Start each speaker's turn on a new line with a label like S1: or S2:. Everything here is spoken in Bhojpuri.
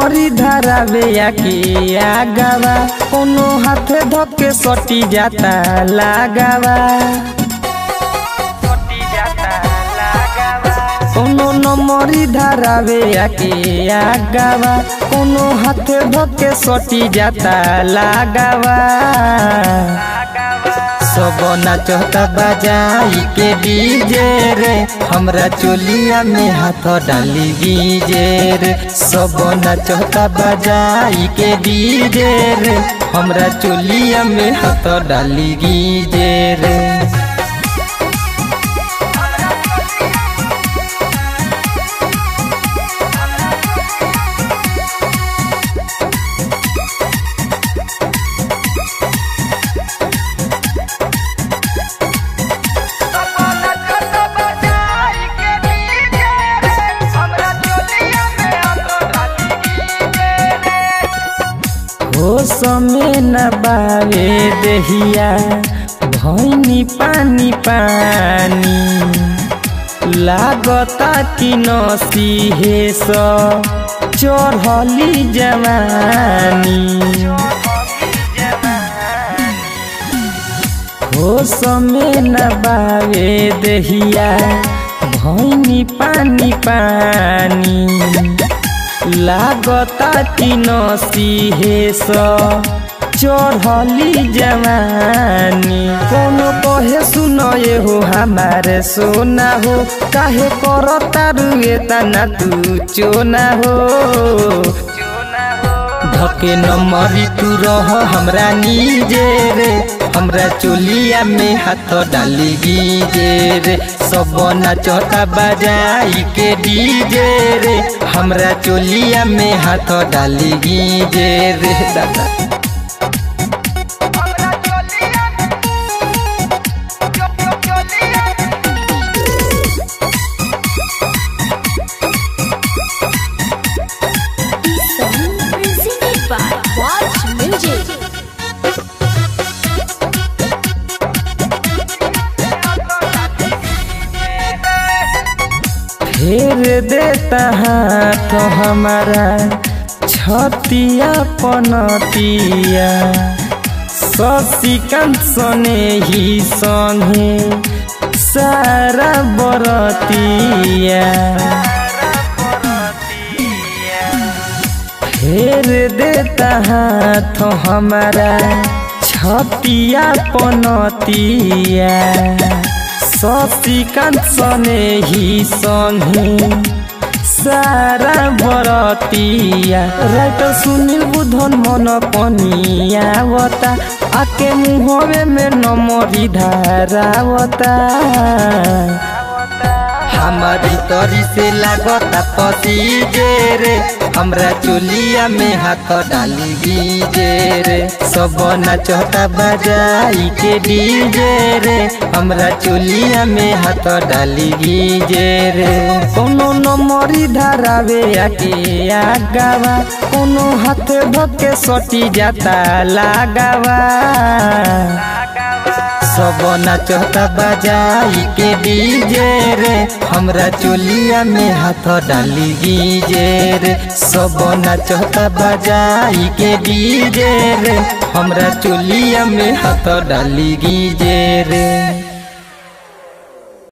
S1: नमरी धरावे आके आगावा कोनो हाथ धके सटी जाता लगावा कोनो नमरी धरावे आके आगावा कोनो हाथ धके सटी जाता लगावा सब नाचता बजाई के डीजे रे हमरा चोलिया में हाथ डाली गीजे रे सब नाचता बजाई के डीजे रे हमरा चोलिया में हाथ डाली गीजे रे। होश में न बावे देहिया भैनी पानी पानी लागता कि नसी हे चढ़ली जवानी होश में न बावे देहिया भैनी पानी पानी लागता कि नसी हे चढ़ली जवानी कोनो कहे सुनये हो हमारे सोना हो काहे करता रुए तना तू चोना हो धके नमरी तू रह हमरा नीजे रे हमरा चोलिया में हाथ डाली गीजे रे सब नाचता बजाई के डीजे रे हमरा चोलिया में हाथ डाली गीजे रे दादा। फेर देता हाथ हमारा छतिया पनतिया शशिकांत सने ही संगे सारा बरतिया फेर देता हाथ हमारा छतिया पनतिया शशिकांत सने ही संगे सारा बरतिया राइट सुनील बुधन मन पनियावता आके मुहवे में नमरी धारावता हमारी तरी से लागता पसीजे रे हमरा चोलिया में हाथ डाली गीजे रे सब नाचता बजाई के डीजे रे हमरा चोलिया में हाथ डाली गीजे रे कोनो नमरी धरावे आके आगावा कोनो हाथ धके सटी जाता लगावा सब नाचता बजाई के डीजे रे हमरा चोलिया में हाथ डाली गीजे रे सब नाचता बजाई के डीजे रे हमरा चोलिया में हाथ डाली गीजे रे।